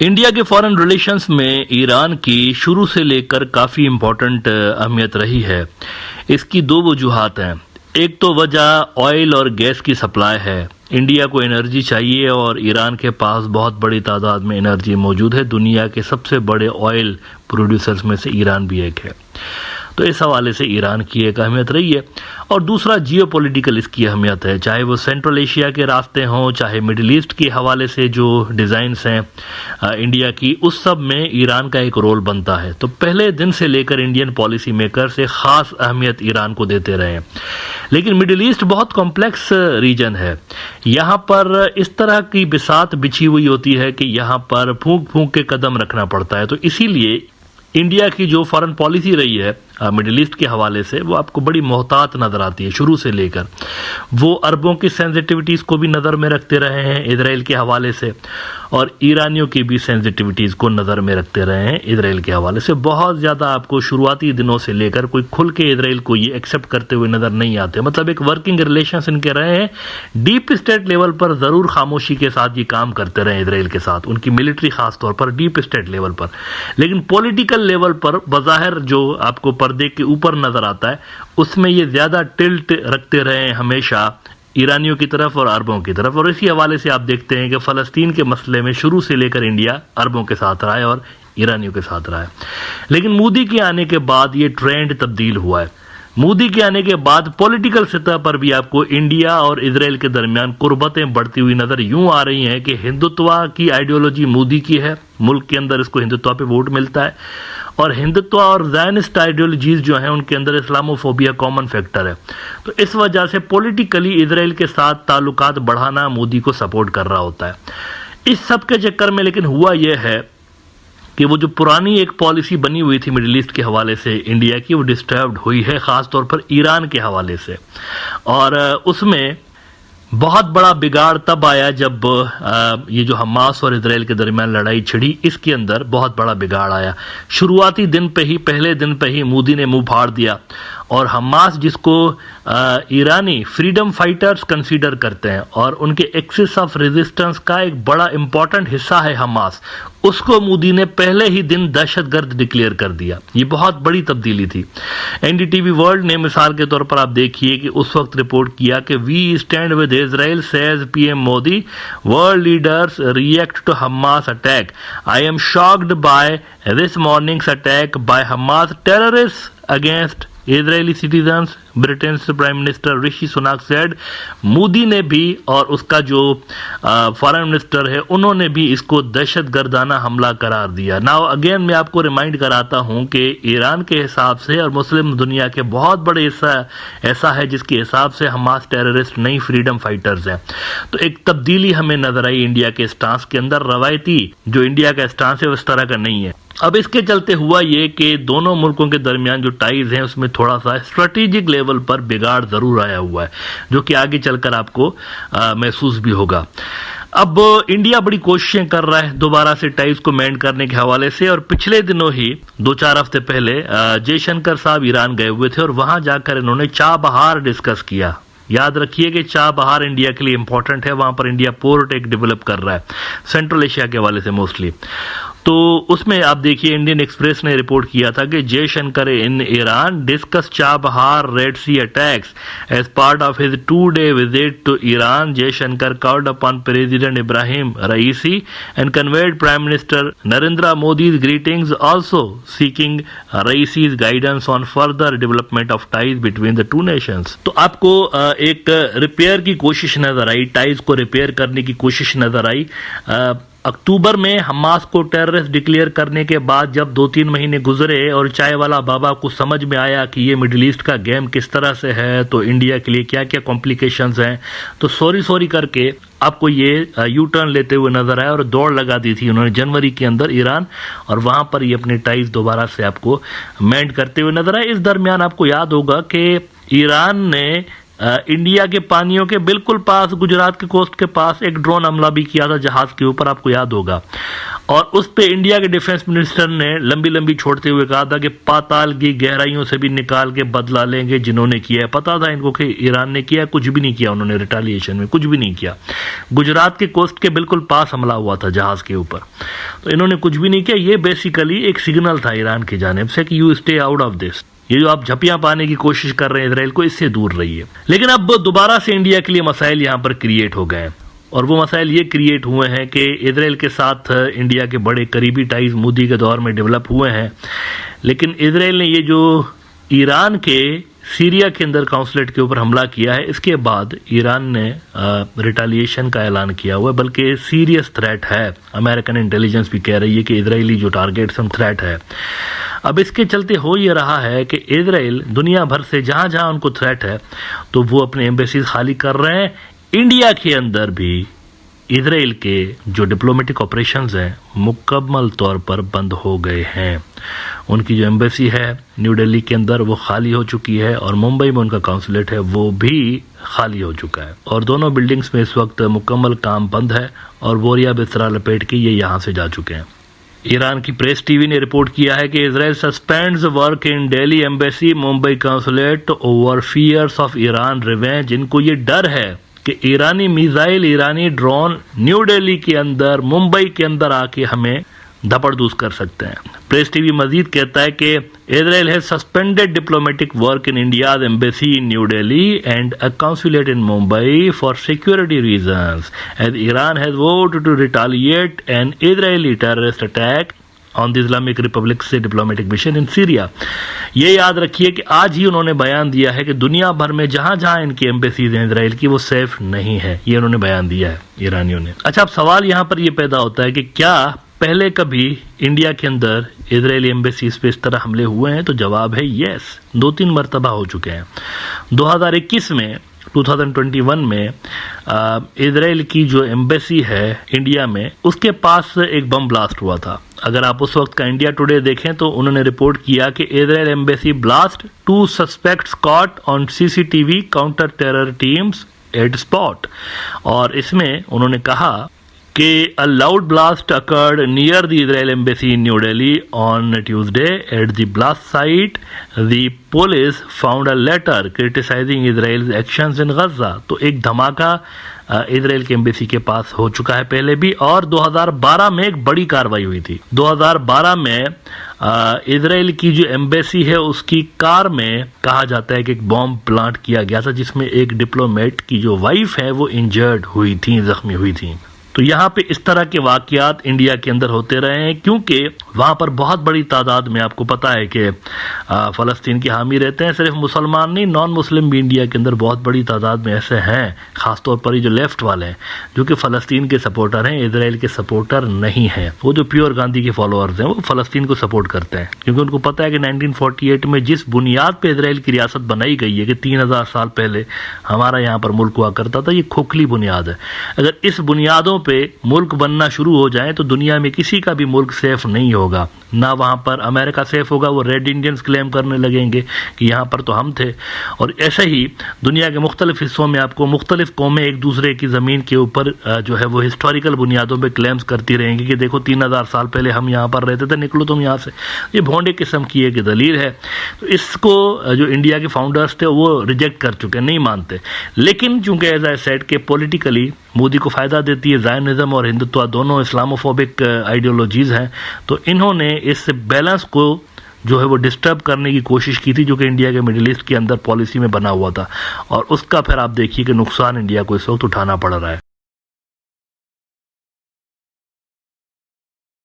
India के foreign relations में Iran की शुरू से लेकर काफ़ी इम्पोर्टेंट अहमियत रही है। इसकी दो वजूहात हैं। एक तो वजह ऑयल और गैस की सप्लाई है। इंडिया को एनर्जी चाहिए और ईरान के पास बहुत बड़ी तादाद में एनर्जी मौजूद है। दुनिया के सबसे बड़े ऑयल प्रोड्यूसर्स में से ईरान भी एक है। तो इस हवाले से ईरान की एक अहमियत रही है। और दूसरा जियोपॉलिटिकल इसकी अहमियत है, चाहे वो सेंट्रल एशिया के रास्ते हों, चाहे मिडिल ईस्ट के हवाले से जो डिज़ाइंस हैं इंडिया की, उस सब में ईरान का एक रोल बनता है। तो पहले दिन से लेकर इंडियन पॉलिसी मेकर से ख़ास अहमियत ईरान को देते रहे हैं। लेकिन मिडिल ईस्ट बहुत कॉम्प्लेक्स रीजन है। यहाँ पर इस तरह की बिसात बिछी हुई होती है कि यहाँ पर फूंक फूंक के कदम रखना पड़ता है। तो इसीलिए इंडिया की जो फॉरेन पॉलिसी रही है मिडिल ईस्ट के हवाले से, वो आपको बड़ी मोहतात नज़र आती है शुरू से लेकर। वो अरबों की सेंसिटिविटीज़ को भी नज़र में रखते रहे हैं इजराइल के हवाले से, और ईरानियों की भी सेंसिटिविटीज़ को नज़र में रखते रहे हैं इजराइल के हवाले से। बहुत ज़्यादा आपको शुरुआती दिनों से लेकर कोई खुल के इजराइल को ये एक्सेप्ट करते हुए नज़र नहीं आते। मतलब एक वर्किंग रिलेशंस इनके रहे हैं। डीप स्टेट लेवल पर ज़रूर खामोशी के साथ ये काम करते रहे इजराइल के साथ, उनकी मिलिट्री खास तौर पर डीप स्टेट लेवल पर। लेकिन पॉलिटिकल लेवल पर बज़ाहिर जो आपको पर्दे के ऊपर नजर आता है, उसमें ये ज्यादा टिल्ट रखते रहे हैं हमेशा ईरानियों की तरफ और अरबों की तरफ। और इसी हवाले से आप देखते हैं कि फलस्तीन के मसले में शुरू से लेकर इंडिया अरबों के साथ रहा है और ईरानियों के साथ रहा है। लेकिन मोदी के आने के बाद ये ट्रेंड तब्दील हुआ है। मोदी के आने के बाद पॉलिटिकल सतह पर भी आपको इंडिया और इजराइल के दरमियान कुर्बतें बढ़ती हुई नजर यूं आ रही हैं कि हिंदुत्व की आइडियोलॉजी मोदी की है, मुल्क के अंदर इसको हिंदुत्व पे वोट मिलता है, और हिंदुत्व और ज़ायनिस्ट आइडियोलॉजीज जो हैं उनके अंदर इस्लामोफोबिया कॉमन फैक्टर है। तो इस वजह से पॉलिटिकली इजराइल के साथ ताल्लुकात बढ़ाना मोदी को सपोर्ट कर रहा होता है। इस सब के चक्कर में लेकिन हुआ यह है कि वो जो पुरानी एक पॉलिसी बनी हुई थी मिडिल ईस्ट के हवाले से इंडिया की, वो डिस्टर्ब्ड हुई है ख़ास तौर पर ईरान के हवाले से। और उसमें बहुत बड़ा बिगाड़ तब आया जब ये जो हमास और इजराइल के दरमियान लड़ाई छिड़ी, इसके अंदर बहुत बड़ा बिगाड़ आया। शुरुआती दिन पे ही, पहले दिन पे ही मोदी ने मुंह फाड़ दिया, और हमास जिसको ईरानी फ्रीडम फाइटर्स कंसीडर करते हैं और उनके एक्सिस ऑफ रेजिस्टेंस का एक बड़ा इंपॉर्टेंट हिस्सा है हमास, उसको मोदी ने पहले ही दिन दहशतगर्द डिक्लेयर कर दिया। ये बहुत बड़ी तब्दीली थी। एनडीटीवी वर्ल्ड ने मिसाल के तौर पर आप देखिए कि उस वक्त रिपोर्ट किया कि we stand with Israel says PM Modi, world leaders react to Hamas attack, I am shocked by this morning's attack by Hamas terrorist against Israeli citizens, Britain से prime minister Rishi Sunak said. Modi ने भी और उसका जो फॉरेन मिनिस्टर है, उन्होंने भी इसको दहशतगर्दाना हमला करार दिया। नाउ अगेन मैं आपको रिमाइंड कराता हूं कि ईरान के हिसाब से और मुस्लिम दुनिया के बहुत बड़े हिस्सा ऐसा है जिसके हिसाब से हमास टेररिस्ट नहीं फ्रीडम फाइटर्स हैं। तो एक तब्दीली हमें नजर आई इंडिया के स्टांस के अंदर। रवायती जो इंडिया का स्टांस है उस तरह का नहीं है। अब इसके चलते हुआ ये कि दोनों मुल्कों के दरमियान जो टाइज हैं उसमें थोड़ा सा स्ट्रेटेजिक लेवल पर बिगाड़ जरूर आया हुआ है, जो कि आगे चलकर आपको महसूस भी होगा। अब इंडिया बड़ी कोशिशें कर रहा है दोबारा से टाइज को मेंटेन करने के हवाले से, और पिछले दिनों ही 2-4 हफ्ते पहले जयशंकर साहब ईरान गए हुए थे और वहां जाकर इन्होंने चाबहार डिस्कस किया। याद रखिए कि चाबहार इंडिया के लिए इंपॉर्टेंट है। वहां पर इंडिया पोर्ट एक डेवलप कर रहा है सेंट्रल एशिया के हवाले से मोस्टली। तो उसमें आप देखिए इंडियन एक्सप्रेस ने रिपोर्ट किया था कि Jaishankar in Iran discuss Chabahar red sea attacks as part of his 2-day visit to Iran. Jaishankar called upon president Ebrahim Raisi and conveyed prime minister Narendra Modi's greetings, also seeking Raisi's guidance on further development of ties between the two nations. तो आपको एक repair की कोशिश नजर आई, ties को repair करने की कोशिश नजर आई। अक्टूबर में हमास को टेररिस्ट डिक्लेयर करने के बाद जब 2-3 महीने गुजरे और चाय वाला बाबा को समझ में आया कि ये मिडिल ईस्ट का गेम किस तरह से है, तो इंडिया के लिए क्या क्या कॉम्प्लिकेशंस हैं, तो सॉरी करके आपको ये यू टर्न लेते हुए नजर आया और दौड़ लगा दी थी उन्होंने जनवरी के अंदर ईरान, और वहां पर ये अपने टाइज दोबारा से आपको मेंटेन करते हुए नजर आए। इस दरमियान आपको याद होगा कि ईरान ने انڈیا کے پانیوں کے بالکل پاس، گجرات کے کوسٹ کے پاس ایک ڈرون حملہ بھی کیا تھا جہاز کے اوپر، آپ کو یاد ہوگا، اور اس پہ انڈیا کے ڈیفنس منسٹر نے لمبی لمبی چھوڑتے ہوئے کہا تھا کہ پاتال کی گہرائیوں سے بھی نکال کے بدلہ لیں گے جنہوں نے کیا ہے۔ پتا تھا ان کو کہ ایران نے کیا، کچھ بھی نہیں کیا، انہوں نے ریٹیلیشن میں کچھ بھی نہیں کیا۔ گجرات کے کوسٹ کے بالکل پاس حملہ ہوا تھا جہاز کے اوپر، تو انہوں نے کچھ بھی نہیں کیا۔ یہ بیسیکلی ایک سگنل تھا ایران کی جانب سے کہ you stay out of this, یہ جو آپ جھپیاں پانے کی کوشش کر رہے ہیں اسرائیل کو، اس سے دور رہیے۔ لیکن اب دوبارہ سے انڈیا کے لیے مسائل یہاں پر کریٹ ہو گئے ہیں، اور وہ مسائل یہ کریٹ ہوئے ہیں کہ اسرائیل کے ساتھ انڈیا کے بڑے قریبی ٹائز مودی کے دور میں ڈیولپ ہوئے ہیں، لیکن اسرائیل نے یہ جو ایران کے سیریا کے اندر قونصلیٹ کے اوپر حملہ کیا ہے، اس کے بعد ایران نے ریٹیلیشن کا اعلان کیا ہوا ہے، بلکہ سیریس تھریٹ ہے۔ امریکن انٹیلیجنس بھی کہہ رہی ہے کہ اسرائیلی جو ٹارگیٹس ہیں تھریٹ ہے۔ اب اس کے چلتے ہو یہ رہا ہے کہ اسرائیل دنیا بھر سے جہاں جہاں ان کو تھریٹ ہے تو وہ اپنے ایمبیسیز خالی کر رہے ہیں۔ انڈیا کے اندر بھی اسرائیل کے جو ڈپلومیٹک آپریشنز ہیں مکمل طور پر بند ہو گئے ہیں۔ ان کی جو ایمبیسی ہے نیو دہلی کے اندر وہ خالی ہو چکی ہے، اور ممبئی میں ان کا قونصلیٹ ہے وہ بھی خالی ہو چکا ہے، اور دونوں بلڈنگز میں اس وقت مکمل کام بند ہے، اور بوریا بستر لپیٹ کے یہ یہاں سے جا چکے ہیں۔ ایران کی پریس ٹی وی نے رپورٹ کیا ہے کہ Israel suspends work in Delhi embassy Mumbai consulate over fears of Iran revenge. ان کو یہ ڈر ہے کہ ایرانی میزائل، ایرانی ڈرون نیو دہلی کے اندر، ممبئی کے اندر آ کے ہمیں دھپڑ دوز کر سکتے ہیں۔ پریس ٹی وی مزید کہتا ہے کہ اسرائیل has suspended diplomatic work in India's embassy in New Delhi and a consulate in Mumbai for security reasons, as Iran has vowed to retaliate an Israeli terrorist attack on the Islamic Republic سے diplomatic mission in Syria. یہ یاد رکھیے کہ آج ہی انہوں نے بیان دیا ہے کہ دنیا بھر میں جہاں جہاں ان کی ایمبیسیز ہیں اسرائیل کی وہ سیف نہیں ہے، یہ انہوں نے بیان دیا ہے ایرانیوں نے۔ اچھا، اب سوال یہاں پر یہ پیدا ہوتا ہے کہ کیا پہلے کبھی انڈیا کے اندر اسرائیلی ایمبیسیز پہ اس طرح حملے ہوئے ہیں؟ تو جواب ہے یس، 2-3 مرتبہ ہو چکے ہیں۔ 2021 میں 2021 میں اسرائیل کی جو ایمبیسی ہے انڈیا میں، اس کے پاس ایک بم بلاسٹ ہوا تھا۔ اگر آپ اس وقت کا انڈیا ٹوڈے دیکھیں تو انہوں نے رپورٹ کیا کہ اسرائیل embassy blast 2 suspects caught on CCTV counter terror teams at spot، اور اس میں انہوں نے کہا کہ a loud blast occurred near the Israel embassy in New Delhi on Tuesday. At the blast site, the police found a letter criticizing Israel's actions in Gaza. تو ایک دھماکہ اسرائیل کے ایمبیسی کے پاس ہو چکا ہے پہلے بھی، اور 2012 میں ایک بڑی کاروائی ہوئی تھی۔ 2012 میں اسرائیل کی جو ایمبیسی ہے اس کی کار میں کہا جاتا ہے کہ ایک بام پلانٹ کیا گیا تھا، جس میں ایک ڈپلومیٹ کی جو وائف ہے وہ انجرڈ ہوئی تھی، زخمی ہوئی تھی۔ تو یہاں پہ اس طرح کے واقعات انڈیا کے اندر ہوتے رہے ہیں، کیونکہ وہاں پر بہت بڑی تعداد میں آپ کو پتا ہے کہ فلسطین کے حامی رہتے ہیں، صرف مسلمان نہیں، نان مسلم بھی انڈیا کے اندر بہت بڑی تعداد میں ایسے ہیں، خاص طور پر یہ جو لیفٹ والے ہیں جو کہ فلسطین کے سپورٹر ہیں، اسرائیل کے سپورٹر نہیں ہیں۔ وہ جو پیور گاندھی کے فالوورز ہیں وہ فلسطین کو سپورٹ کرتے ہیں، کیونکہ ان کو پتا ہے کہ 1948 میں جس بنیاد پہ اسرائیل کی ریاست بنائی گئی ہے کہ 3000 سال پہلے ہمارا یہاں پر ملک ہوا کرتا تھا، یہ کھوکھلی بنیاد ہے۔ اگر اس بنیادوں پہ ملک بننا شروع ہو جائیں تو دنیا میں کسی کا بھی ملک سیف نہیں ہوگا، نہ وہاں پر امریکہ سیف ہوگا، وہ ریڈ انڈینز کلیم کرنے لگیں گے کہ یہاں پر تو ہم تھے، اور ایسے ہی دنیا کے مختلف حصوں میں آپ کو مختلف قومیں ایک دوسرے کی زمین کے اوپر جو ہے وہ ہسٹوریکل بنیادوں پہ کلیمز کرتی رہیں گی کہ دیکھو 3000 سال پہلے ہم یہاں پر رہتے تھے، نکلو تم یہاں سے۔ یہ بھونڈے قسم کی ایک دلیل ہے، تو اس کو جو انڈیا کے فاؤنڈرز تھے وہ ریجیکٹ کر چکے، نہیں مانتے۔ لیکن چونکہ ایز آئی سیڈ کہ پولیٹیکلی مودی کو فائدہ دیتی ہے زائنزم اور ہندوتوا، دونوں اسلاموفوبک آئیڈیولوجیز ہیں، تو انہوں نے اس بیلنس کو جو ہے وہ ڈسٹرب کرنے کی کوشش کی تھی جو کہ انڈیا کے مڈل ایسٹ کے اندر پالیسی میں بنا ہوا تھا، اور اس کا پھر آپ دیکھیے کہ نقصان انڈیا کو اس وقت اٹھانا پڑ رہا ہے۔